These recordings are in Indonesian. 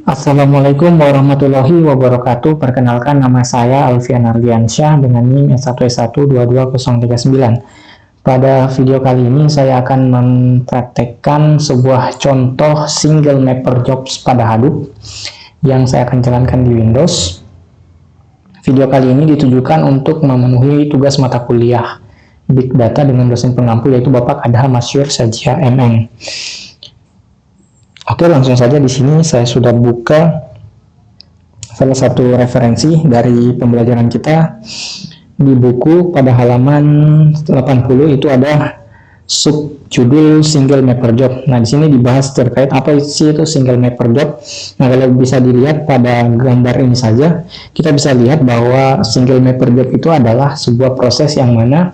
Assalamualaikum warahmatullahi wabarakatuh. Perkenalkan, nama saya Alfian Ardiansyah dengan NIM S1S1220039. Pada video kali ini saya akan mempraktekkan sebuah contoh single mapper jobs pada Hadoop yang saya akan jalankan di Windows. Video kali ini ditujukan untuk memenuhi tugas mata kuliah Big Data dengan dosen pengampu yaitu Bapak Adham Masyur Sajia MM. Oke, langsung saja. Di sini saya sudah buka salah satu referensi dari pembelajaran kita di buku. Pada halaman 80 itu ada subjudul single mapper job. Nah, di sini dibahas terkait apa sih itu single mapper job. Nah, kalau bisa dilihat pada gambar ini saja, kita bisa lihat bahwa single mapper job itu adalah sebuah proses yang mana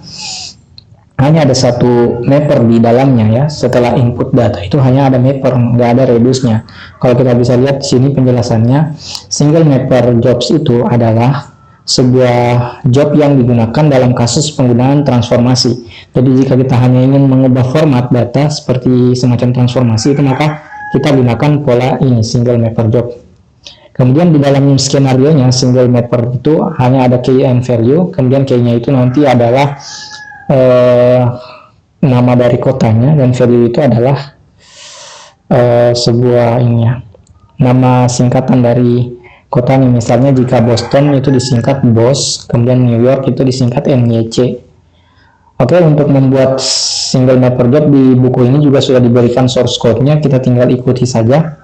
hanya ada satu mapper di dalamnya ya. Setelah input data itu hanya ada mapper, nggak ada reduce-nya. Kalau kita bisa lihat di sini penjelasannya, single mapper jobs itu adalah sebuah job yang digunakan dalam kasus penggunaan transformasi. Jadi jika kita hanya ingin mengubah format data seperti semacam transformasi itu, maka kita gunakan pola ini, single mapper job. Kemudian di dalam skenario-nya single mapper itu hanya ada key and value, kemudian key-nya itu nanti adalah nama dari kotanya, dan value itu adalah sebuah ini ya, nama singkatan dari kotanya. Misalnya jika Boston itu disingkat BOS, kemudian New York itu disingkat NYC. Oke, untuk membuat single mapper job di buku ini juga sudah diberikan source code-nya, kita tinggal ikuti saja.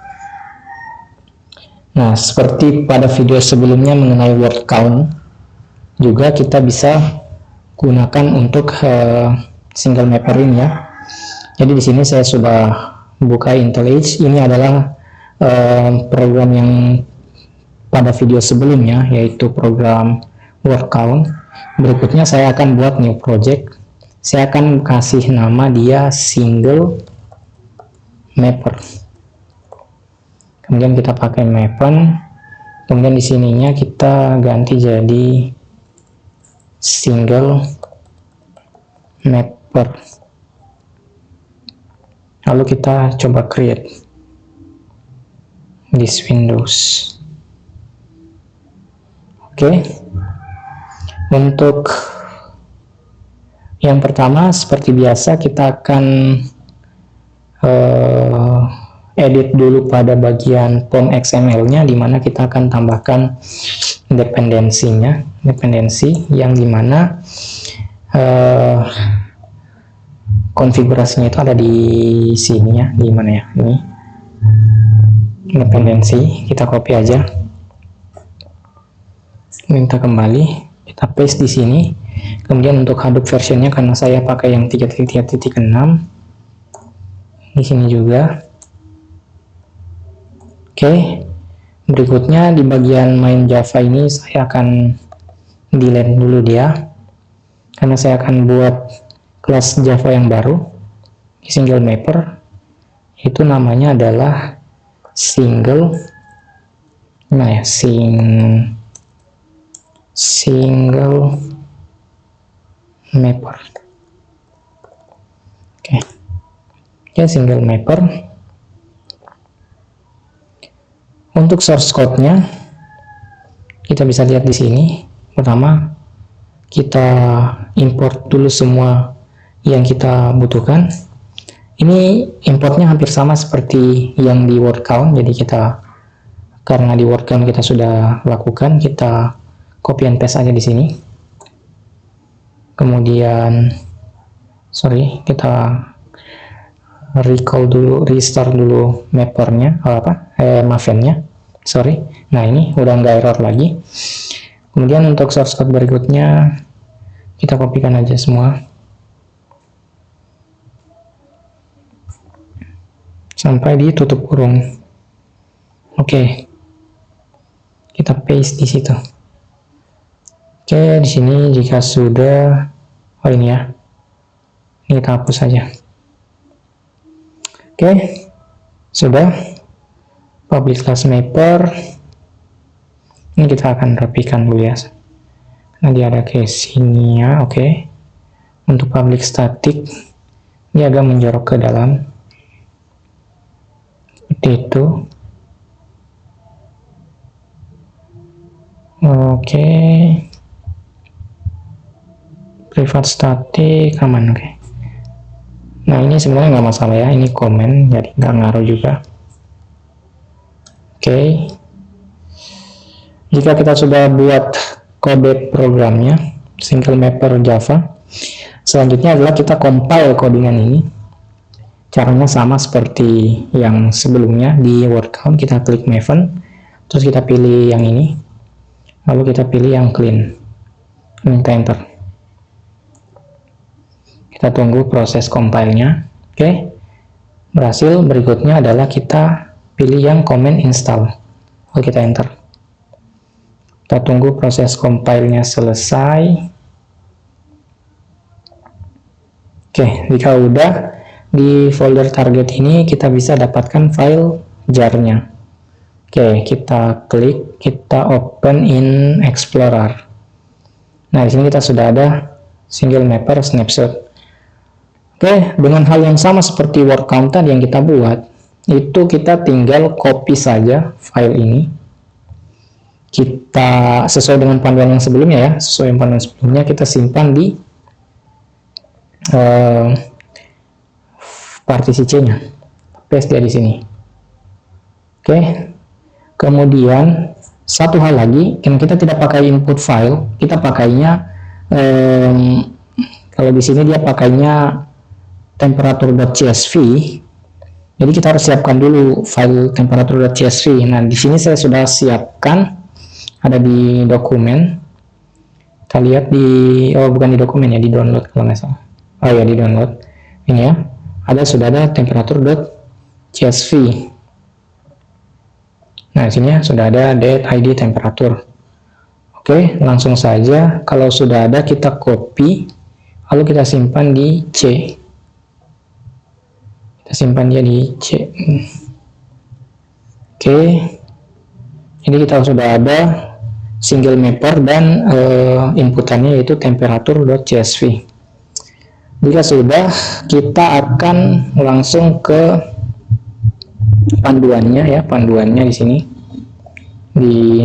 Nah, seperti pada video sebelumnya mengenai word count, juga kita bisa gunakan untuk single mapper ini ya. Jadi di sini saya sudah buka IntelliJ. Ini adalah program yang pada video sebelumnya, yaitu program word count. Berikutnya saya akan buat new project. Saya akan kasih nama dia single mapper. Kemudian kita pakai mappen. Kemudian di sininya kita ganti jadi single mapper. Lalu kita coba create this Windows. Oke. Untuk yang pertama, seperti biasa kita akan edit dulu pada bagian form XML-nya, dimana kita akan tambahkan dependensinya, dependensi yang dimana konfigurasinya itu ada di sini ya. Di mana ya, ini dependensi, kita copy aja, minta kembali, kita paste di sini. Kemudian untuk Hadoop versionnya, karena saya pakai yang 3.3.6, di sini juga. Oke, berikutnya di bagian main Java ini saya akan delete dulu dia, karena saya akan buat kelas Java yang baru, single mapper. Itu namanya adalah single, nah ya, single mapper. Oke, single mapper. Untuk source code-nya kita bisa lihat di sini. Pertama, kita import dulu semua yang kita butuhkan. Ini importnya hampir sama seperti yang di word count. Jadi kita, karena di word count kita sudah lakukan, kita copy and paste aja di sini. Kemudian kita recall dulu, restart dulu mappernya, mappennya. Nah, ini udah nggak error lagi. Kemudian untuk source code berikutnya kita kopikan aja semua sampai ditutup kurung. Oke, kita paste di situ. Oke, di sini jika sudah, ini ya, ini kita hapus saja. Oke, sudah. Public class mapper ini kita akan rapikan dulu ya. Nanti ada casingnya. Oke. Untuk public static ini agak menjorok ke dalam seperti itu. Oke, privat static aman. Oke. Nah ini sebenarnya nggak masalah ya, ini komen jadi nggak ngaruh juga. Oke, jika kita sudah buat kode programnya single mapper Java, selanjutnya adalah kita compile codingan ini. Caranya sama seperti yang sebelumnya. Di word count kita klik Maven, terus kita pilih yang ini, lalu kita pilih yang clean, minta enter. Kita tunggu proses compile-nya. Oke, berhasil. Berikutnya adalah kita pilih yang command install, lalu kita enter. Kita tunggu proses compile-nya selesai. Oke, jika udah, di folder target ini kita bisa dapatkan file jar-nya. Oke, kita klik, kita open in Explorer. Nah, di sini kita sudah ada single mapper snapshot. Oke, dengan hal yang sama seperti word count tadi yang kita buat, itu kita tinggal copy saja file ini. Kita sesuai dengan panduan yang sebelumnya ya, sesuai dengan panduan sebelumnya kita simpan di partisi C-nya, paste dia di sini. Oke, kemudian satu hal lagi, kita tidak pakai input file, kita pakainya kalau di sini dia pakainya temperature.csv. Jadi kita harus siapkan dulu file temperature.csv. Nah, di sini saya sudah siapkan, ada di dokumen. Kita lihat di, oh bukan di dokumen ya, di download kalau nggak salah. Oh ya, di download. Ini ya, sudah ada temperature.csv. Nah, di sini sudah ada date, ID, temperatur. Oke, langsung saja. Kalau sudah ada, kita copy, lalu kita simpan di C. Kita simpan dia di C. Oke, ini kita sudah ada single mapper dan inputannya yaitu temperature.csv. Jika sudah, kita akan langsung ke panduannya ya, panduannya di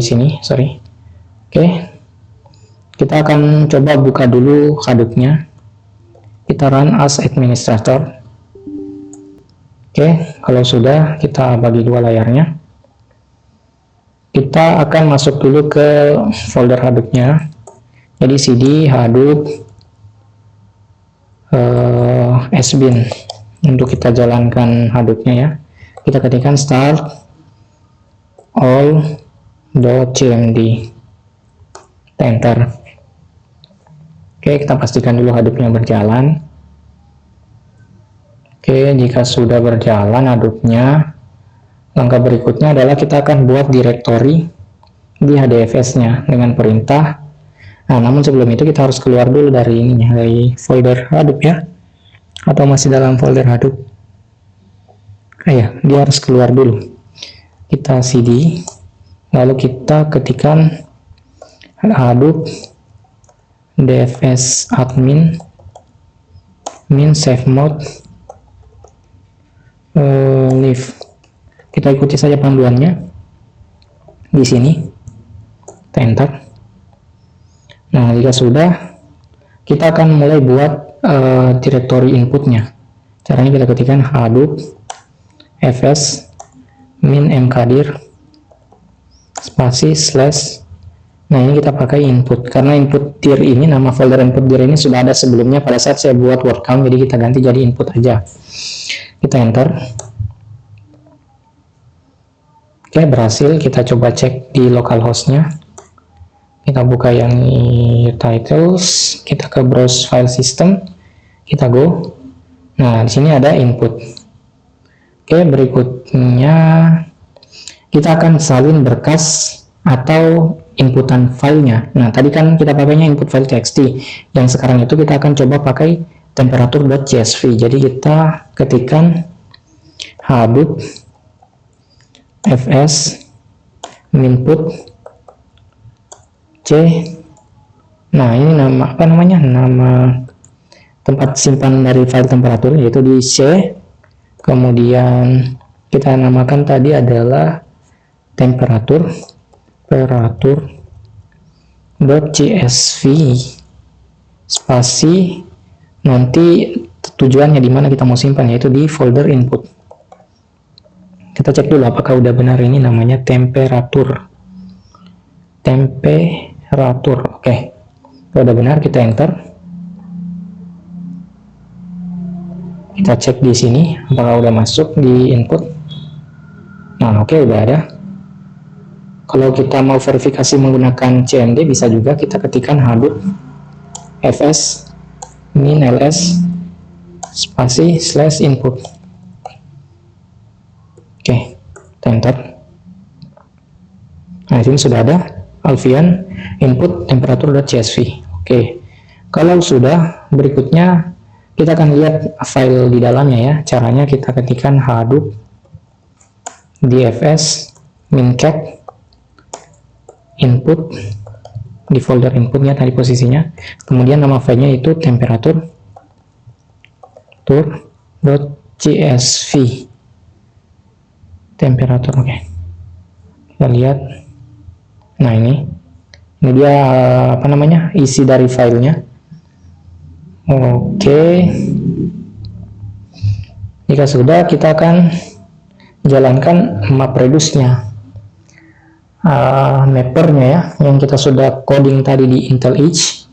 sini, sorry. Oke, kita akan coba buka dulu Hadoop-nya. Kita run as administrator. Oke, kalau sudah, kita bagi dua layarnya. Kita akan masuk dulu ke folder Hadoop-nya. Jadi cd Hadoop sbin untuk kita jalankan Hadoop-nya ya. Kita ketikkan start all.cmd, enter. Oke, kita pastikan dulu Hadoop-nya berjalan. Oke, jika sudah berjalan Hadoop-nya, langkah berikutnya adalah kita akan buat directory di HDFS-nya dengan perintah. Nah, namun sebelum itu kita harus keluar dulu dari ini, dari folder Hadoop ya, atau masih dalam folder Hadoop. Ya, dia harus keluar dulu. Kita cd, lalu kita ketikkan Hadoop dfs admin min save mode leave. Kita ikuti saja panduannya di sini, enter. Nah, jika sudah, kita akan mulai buat directory inputnya. Caranya kita ketikkan Hadoop fs min mkdir spasi slash. Nah, ini kita pakai input karena input dir ini, nama folder input dir ini sudah ada sebelumnya pada saat saya buat word count, jadi kita ganti jadi input aja. Kita enter. Oke, berhasil. Kita coba cek di localhost-nya. Kita buka yang titles, kita ke browse file system, kita go. Nah, di sini ada input. Oke, berikutnya kita akan salin berkas atau inputan filenya. Nah, tadi kan kita pakainya input file txt, yang sekarang itu kita akan coba pakai temperature.csv. Jadi kita ketikkan Hadoop fs input c. Nah, ini nama apa namanya, nama tempat simpan dari file temperatur, yaitu di C. Kemudian kita namakan tadi adalah temperatur .csv spasi nanti tujuannya di mana kita mau simpan, yaitu di folder input. Kita cek dulu apakah udah benar. Ini namanya temperatur. Oke, kalau udah benar kita enter. Kita cek di sini apakah udah masuk di input. Nah, oke, udah ada. Kalau kita mau verifikasi menggunakan cmd, bisa juga kita ketikkan hadoop fs min ls spasi slash input. Oke, kita enter. Nah, ini sudah ada Alfian input temperatur.csv. Oke, kalau sudah, berikutnya kita akan lihat file di dalamnya ya. Caranya kita ketikkan hadoop dfs mincat input di folder inputnya tadi posisinya, kemudian nama filenya itu temperatur.csv. Temperatur. Oke, kita lihat. Nah, ini dia apa namanya, isi dari filenya. Oke, jika sudah, kita akan jalankan MapReduce-nya, mappernya ya, yang kita sudah coding tadi di Intel Edge,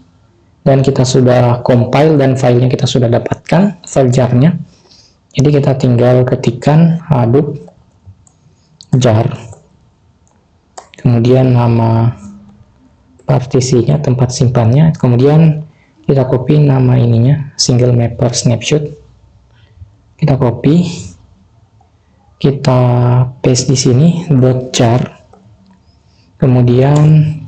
dan kita sudah compile dan filenya kita sudah dapatkan, file jar-nya. Jadi kita tinggal ketikkan hadoop jar, kemudian nama partisinya, tempat simpannya, kemudian kita copy nama ininya, single mapper snapshot. Kita copy, kita paste di sini .jar. Kemudian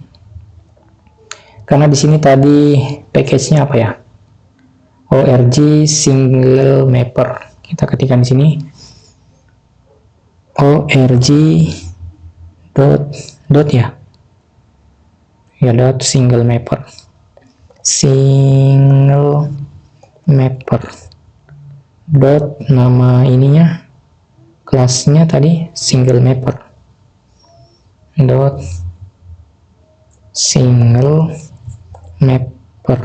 karena di sini tadi package-nya apa ya? org single mapper. Kita ketikkan di sini org dot ya. Ya, dot single mapper. Single mapper. Dot nama ininya, kelasnya tadi single mapper. Dot single mapper.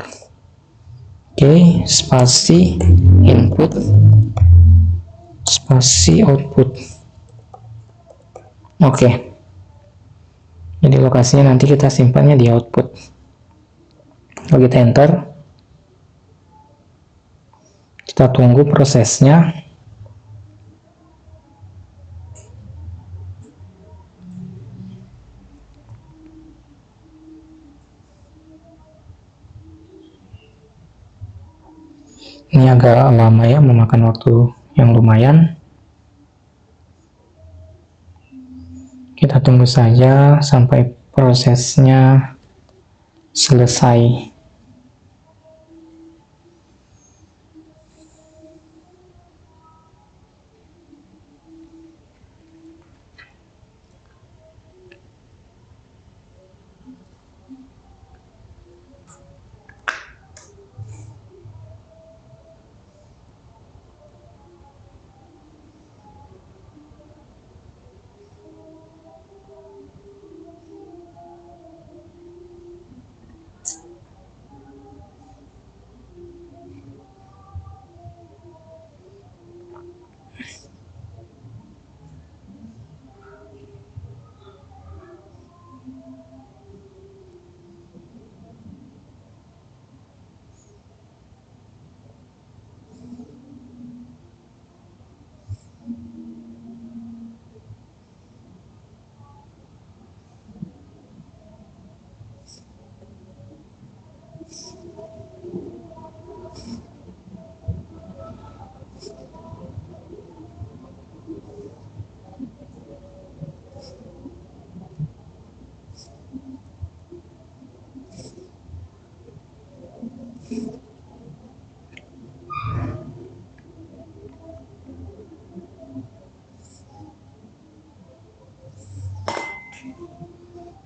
Oke, spasi input spasi output. Oke, jadi lokasinya nanti kita simpannya di output. Kalau kita enter, kita tunggu prosesnya. Ini agak lama ya, memakan waktu yang lumayan. Kita tunggu saja sampai prosesnya selesai.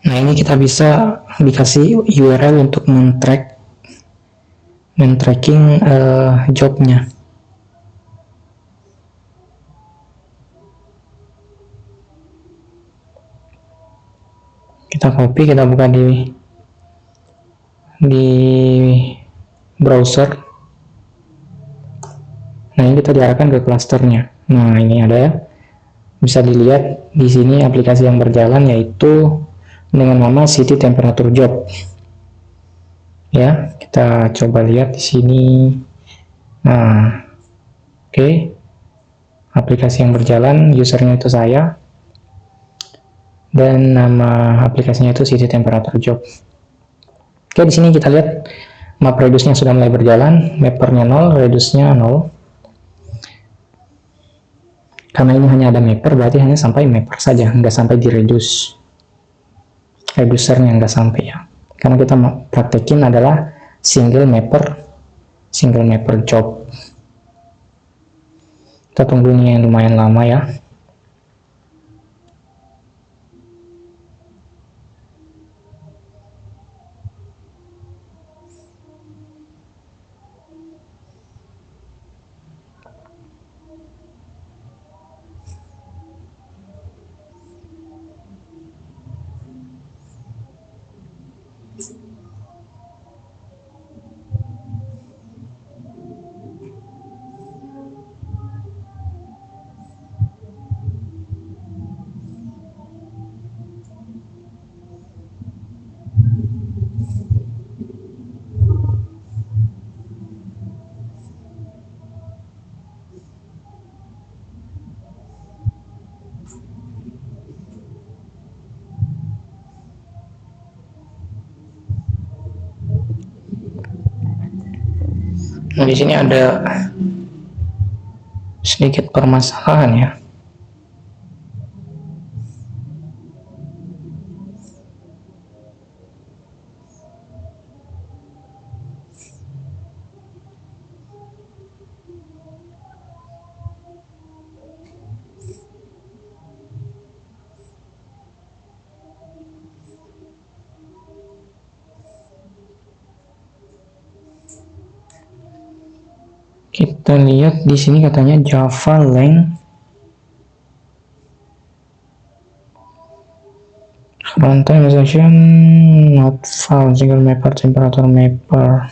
Nah, ini kita bisa dikasih URL untuk men-tracking jobnya. Kita copy, kita buka di di browser. Nah, ini kita diarahkan ke klasternya. Nah, ini ada ya. Bisa dilihat di sini aplikasi yang berjalan yaitu dengan nama City Temperature Job. Ya, kita coba lihat di sini. Nah, oke. Aplikasi yang berjalan, usernya itu saya. Dan nama aplikasinya itu City Temperature Job. Oke, di sini kita lihat map reduce-nya sudah mulai berjalan, mapper-nya 0, reduce-nya 0. Karena ini hanya ada mapper, berarti hanya sampai mapper saja, nggak sampai di reduce. Reducernya nggak sampai ya. Karena kita praktekin adalah single mapper job. Kita tunggu ini yang lumayan lama ya. Nah, di sini ada sedikit permasalahan ya. Kita lihat di sini katanya Java Lang runtime session not found single mapper temperature mapper.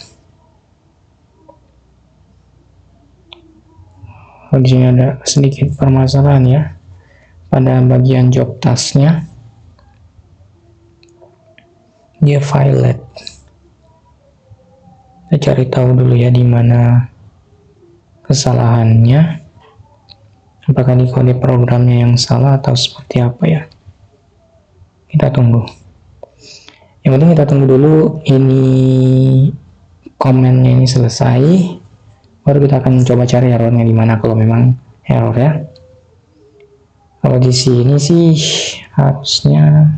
Di sini ada sedikit permasalahan ya pada bagian job task-nya. Dia violate. Kita cari tahu dulu ya di mana kesalahannya. Apakah di kode programnya yang salah atau seperti apa ya? Kita tunggu. Yang penting kita tunggu dulu ini komennya ini selesai. Baru kita akan coba cari errornya di mana kalau memang error ya. Kalau di sini sih harusnya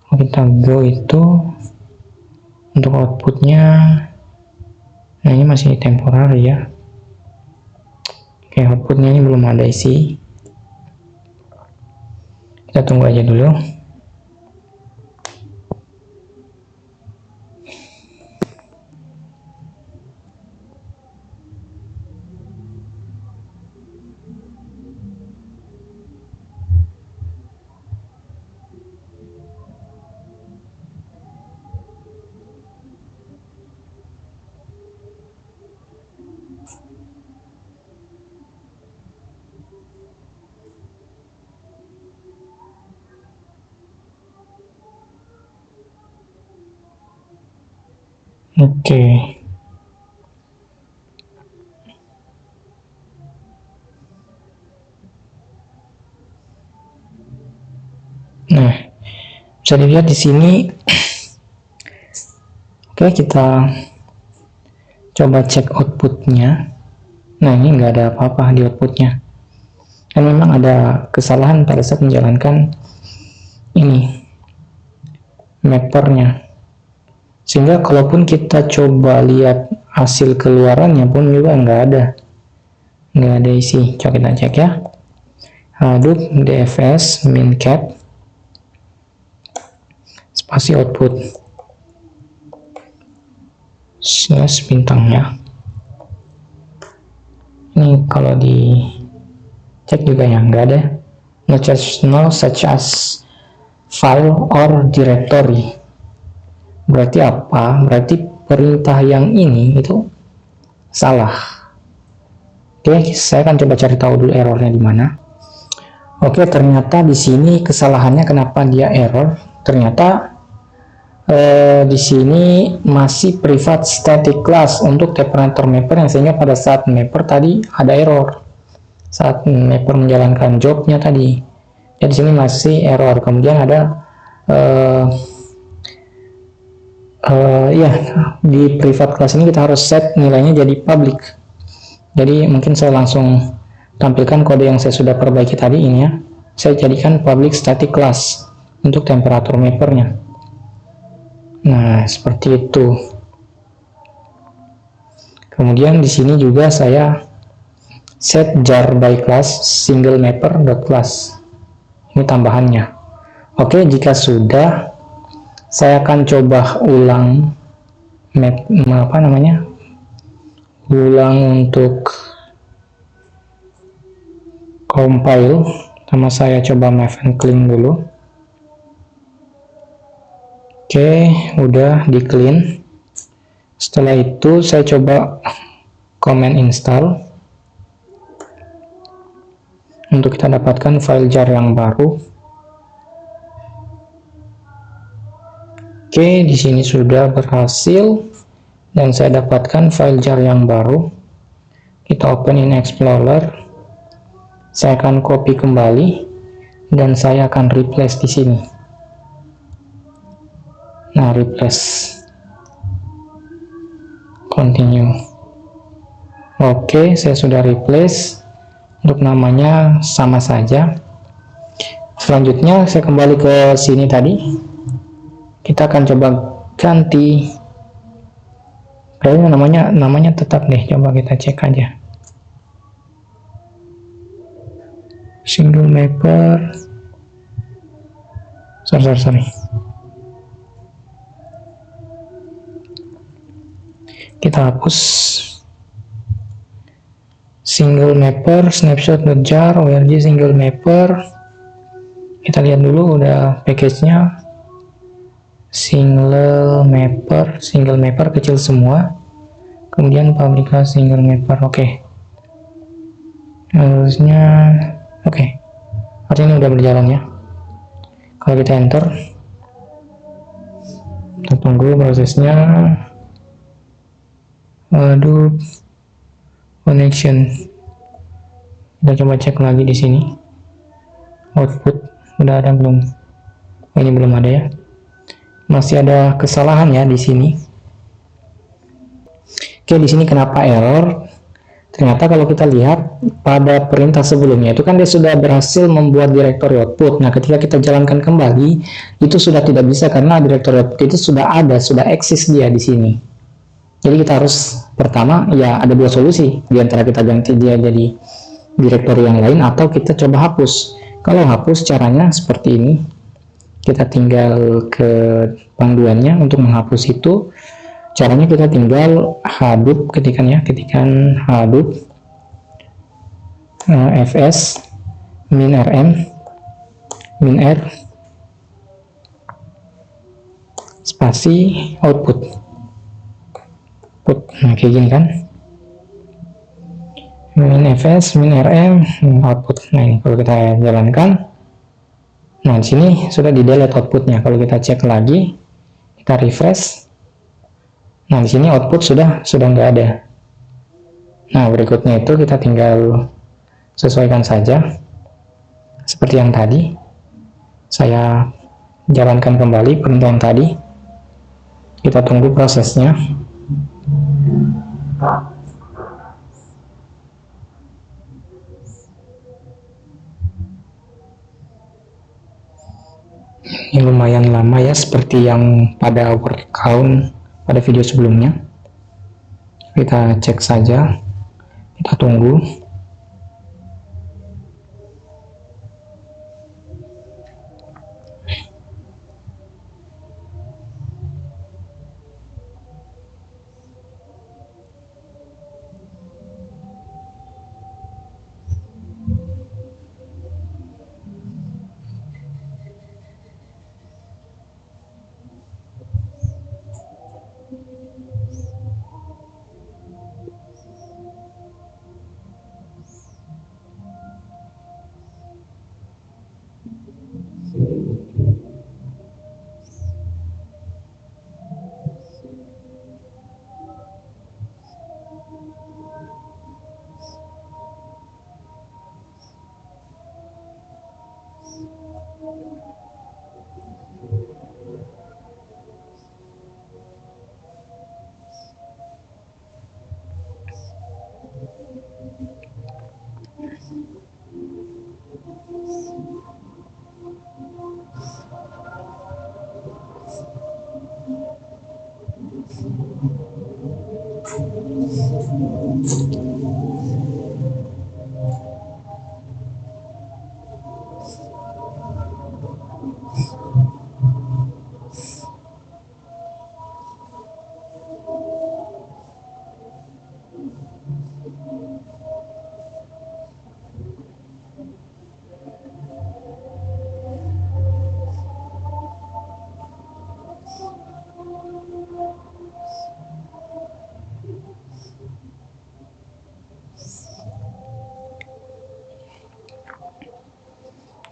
kita go itu untuk outputnya. Nah, ini masih temporary ya. Oke, outputnya ini belum ada isi. Kita tunggu aja dulu. Oke. Nah, bisa dilihat di sini. Oke, kita coba cek outputnya. Nah, ini nggak ada apa-apa di outputnya. Dan memang ada kesalahan pada saat menjalankan ini mappernya. Sehingga kalaupun kita coba lihat hasil keluarannya pun juga nggak ada isi. Coba kita cek ya. Hadoop dfs min cat spasi output slash bintangnya. Ini kalau di cek juga ya nggak ada. No such as file or directory. Berarti apa? Berarti perintah yang ini itu salah. Oke, saya akan coba cari tahu dulu errornya di mana. Oke, ternyata di sini kesalahannya kenapa dia error? Ternyata di sini masih private static class untuk temperature mapper, yang sehingga pada saat mapper tadi ada error saat mapper menjalankan jobnya tadi. Jadi di sini masih error. Kemudian ada ya, di private class ini kita harus set nilainya jadi public. Jadi mungkin saya langsung tampilkan kode yang saya sudah perbaiki tadi ini ya. Saya jadikan public static class untuk temperature mappernya. Nah, seperti itu. Kemudian di sini juga saya set jar by class single mapper dot class. Ini tambahannya. Oke, jika sudah, saya akan coba ulang ulang untuk compile. Sama saya coba math and clean dulu. Oke, udah di clean. Setelah itu saya coba command install untuk kita dapatkan file jar yang baru. Oke, di sini sudah berhasil dan saya dapatkan file jar yang baru. Kita open in Explorer. Saya akan copy kembali dan saya akan replace di sini. Nah, replace. Continue. Oke, saya sudah replace. Untuk namanya sama saja. Selanjutnya saya kembali ke sini tadi. Kita akan coba ganti. Kayaknya namanya tetap deh. Coba kita cek aja. Single mapper. Sorry. Kita hapus single mapper snapshot.jar org single mapper. Kita lihat dulu udah package-nya. Single mapper kecil semua. Kemudian public single mapper. Oke. Harusnya oke. Artinya udah berjalan ya. Kalau kita enter, kita tunggu prosesnya. Aduh, connection. Kita coba cek lagi di sini. Output udah ada belum? Oh, ini belum ada ya. Masih ada kesalahan ya di sini. Oke, di sini kenapa error? Ternyata kalau kita lihat pada perintah sebelumnya itu kan dia sudah berhasil membuat directory output. Nah, ketika kita jalankan kembali itu sudah tidak bisa karena directory output itu sudah ada, sudah eksis dia di sini. Jadi kita harus pertama ya ada dua solusi, di antara kita ganti dia jadi directory yang lain atau kita coba hapus. Kalau hapus caranya seperti ini. Kita tinggal ke panduannya untuk menghapus itu. Caranya kita tinggal hadoop ketikan hadoop fs -rm -r spasi output. Nah, kayak gini kan, -fs -rm output. Nah, ini kalau kita jalankan, nah di sini sudah di delete outputnya. Kalau kita cek lagi, kita refresh, nah di sini output sudah nggak ada. Nah, berikutnya itu kita tinggal sesuaikan saja seperti yang tadi. Saya jalankan kembali perintah yang tadi, kita tunggu prosesnya. Ini lumayan lama ya, seperti yang pada word count pada video sebelumnya. Kita cek saja, kita tunggu.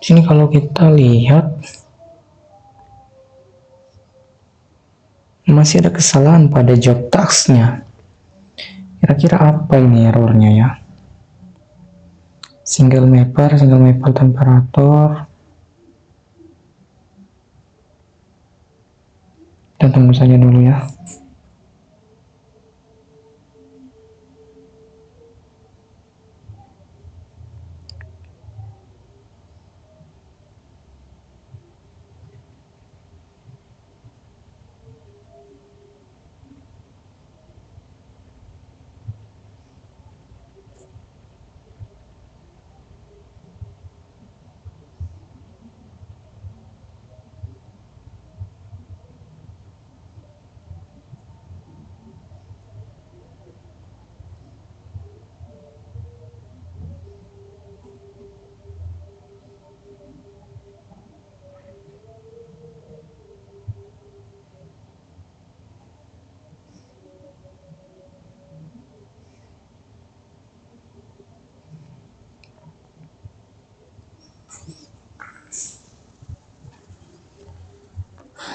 Sini kalau kita lihat masih ada kesalahan pada job task-nya. Kira-kira apa ini errornya ya? Single mapper temperatur. Kita tunggu saja dulu ya.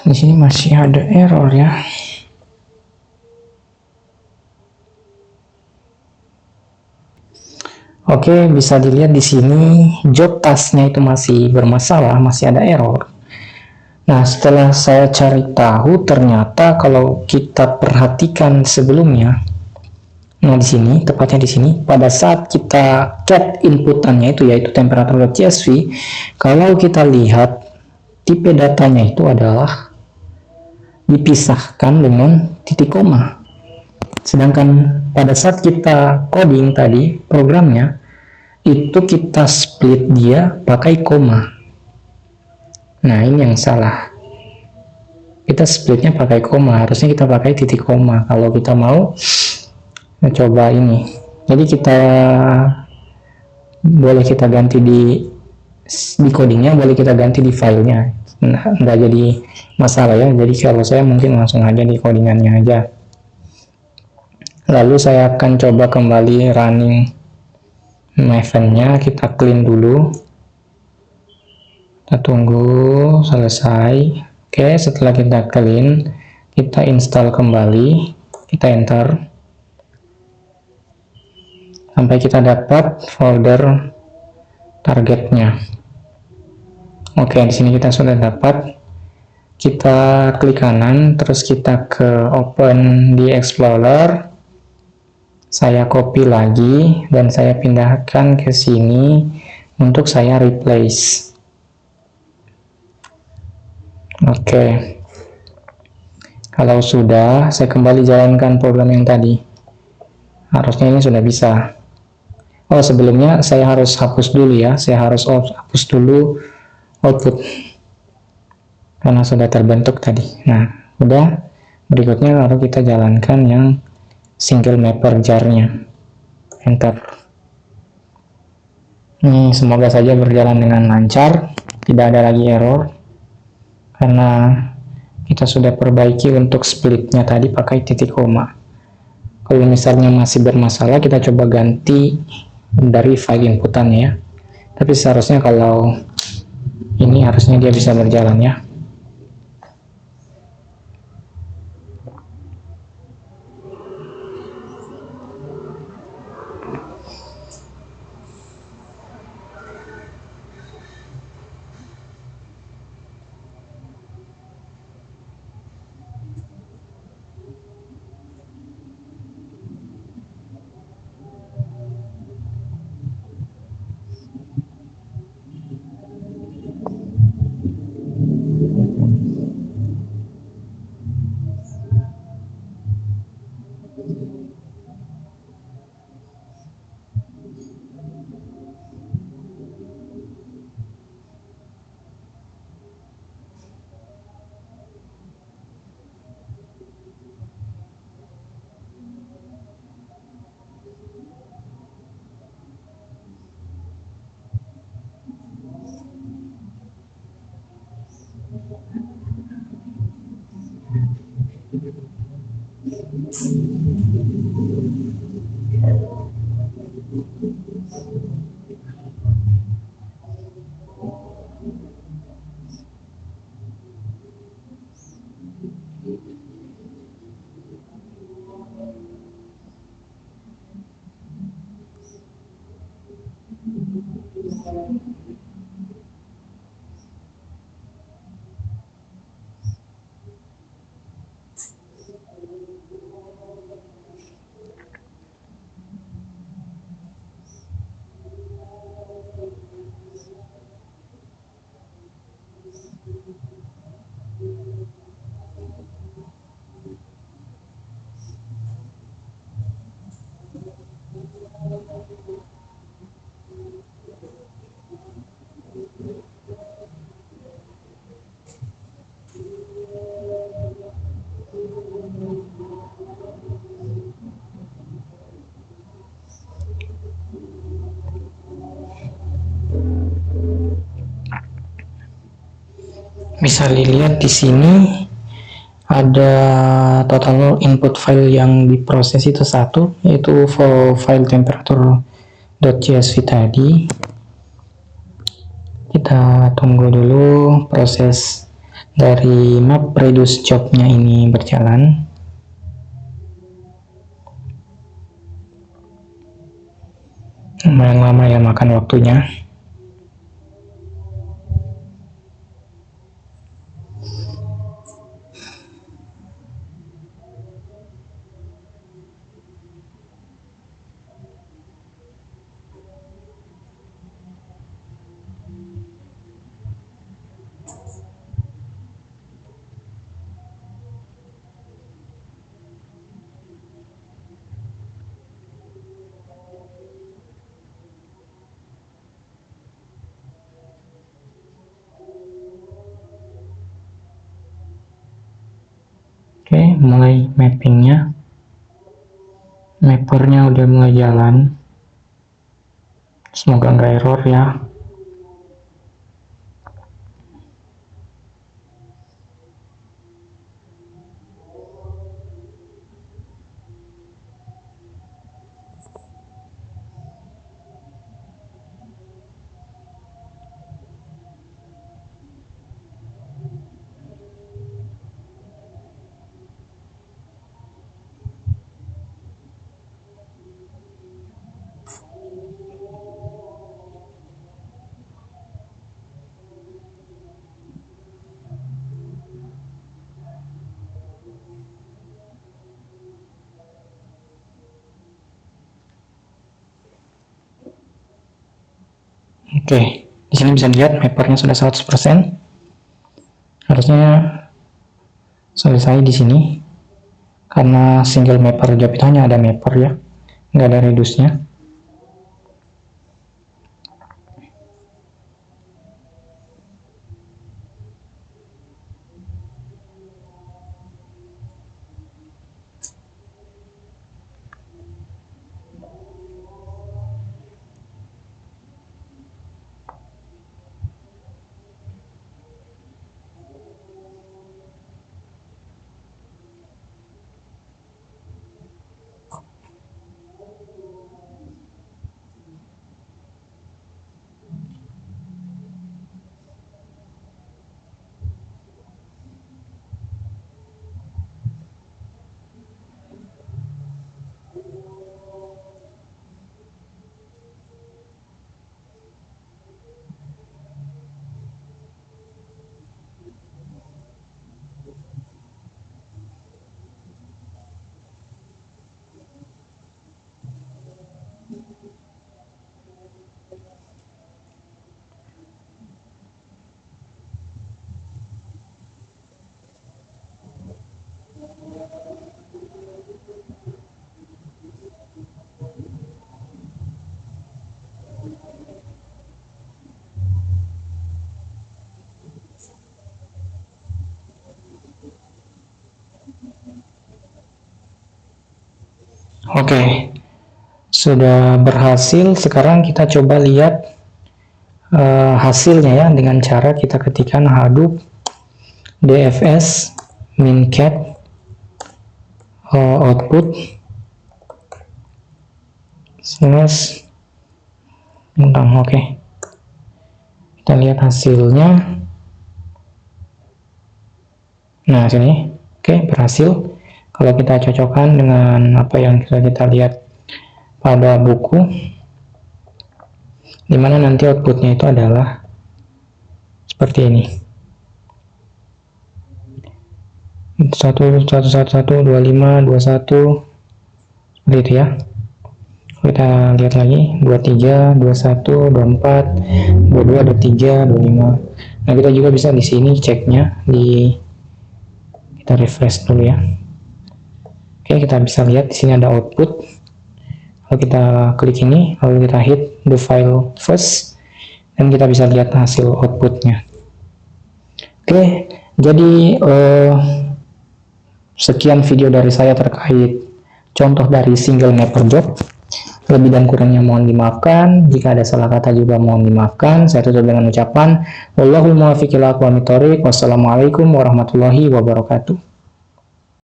Di sini masih ada error ya. Oke, bisa dilihat di sini job task-nya itu masih bermasalah, masih ada error. Nah, setelah saya cari tahu, ternyata kalau kita perhatikan sebelumnya, nah di sini, tepatnya di sini, pada saat kita get inputannya itu yaitu temperatur.csv, kalau kita lihat tipe datanya itu adalah dipisahkan dengan titik koma. Sedangkan pada saat kita coding tadi, programnya, itu kita split dia pakai koma. Nah, ini yang salah. Kita splitnya pakai koma, harusnya kita pakai titik koma. Kalau kita mau coba ini. Jadi kita boleh kita ganti di codingnya, boleh kita ganti di filenya. Nah, nggak jadi masalah ya. Jadi kalau saya mungkin langsung aja di codingannya aja. Lalu saya akan coba kembali running Maven-nya, kita clean dulu. Kita tunggu selesai. Oke, setelah kita clean, kita install kembali, kita enter. Sampai kita dapat folder targetnya. Oke, di sini kita sudah dapat. Kita klik kanan, terus kita ke open di Explorer. Saya copy lagi dan saya pindahkan ke sini untuk saya replace. Oke. Kalau sudah, saya kembali jalankan program yang tadi. Harusnya ini sudah bisa. Oh, sebelumnya saya harus hapus dulu ya. Saya harus hapus dulu output. Karena sudah terbentuk tadi. Nah, udah. Berikutnya lalu kita jalankan yang single mapper jar-nya. Enter. Ini semoga saja berjalan dengan lancar, tidak ada lagi error. Karena kita sudah perbaiki untuk splitnya tadi pakai titik koma. Kalau misalnya masih bermasalah, kita coba ganti dari file inputannya ya. Tapi seharusnya kalau Ini harusnya dia bisa berjalan ya. Bisa dilihat di sini ada total input file yang diproses itu satu, yaitu file temperature.csv tadi. Kita tunggu dulu proses dari map reduce job-nya ini berjalan. Lumayan lama ya makan waktunya. Oke, mulai mappingnya. Mappernya udah mulai jalan. Semoga nggak error ya. Oke, di sini bisa dilihat mappernya sudah 100%. Harusnya selesai di sini. Karena single mapper job itu hanya ada mapper ya, nggak ada reduce-nya. Oke, sudah berhasil. Sekarang kita coba lihat hasilnya ya, dengan cara kita ketikkan Hadoop dfs mincat output slash bintang. Oke, kita lihat hasilnya. Nah, sini. Oke, berhasil. Kalau kita cocokkan dengan apa yang kita lihat pada buku, dimana nanti outputnya itu adalah seperti ini. 111112521 seperti itu ya. Kita lihat lagi 23 21 24 22 23 25. Nah, kita juga bisa di sini ceknya kita refresh dulu ya. Oke, kita bisa lihat di sini ada output. Kalau kita klik ini, lalu kita hit the file first, dan kita bisa lihat hasil outputnya. Oke, jadi sekian video dari saya terkait contoh dari single mapper job. Lebih dan kurangnya mohon dimaafkan. Jika ada salah kata juga mohon dimaafkan. Saya tutup dengan ucapan wallahul muwaffiq ila aqwamit thoriq. Wassalamualaikum warahmatullahi wabarakatuh.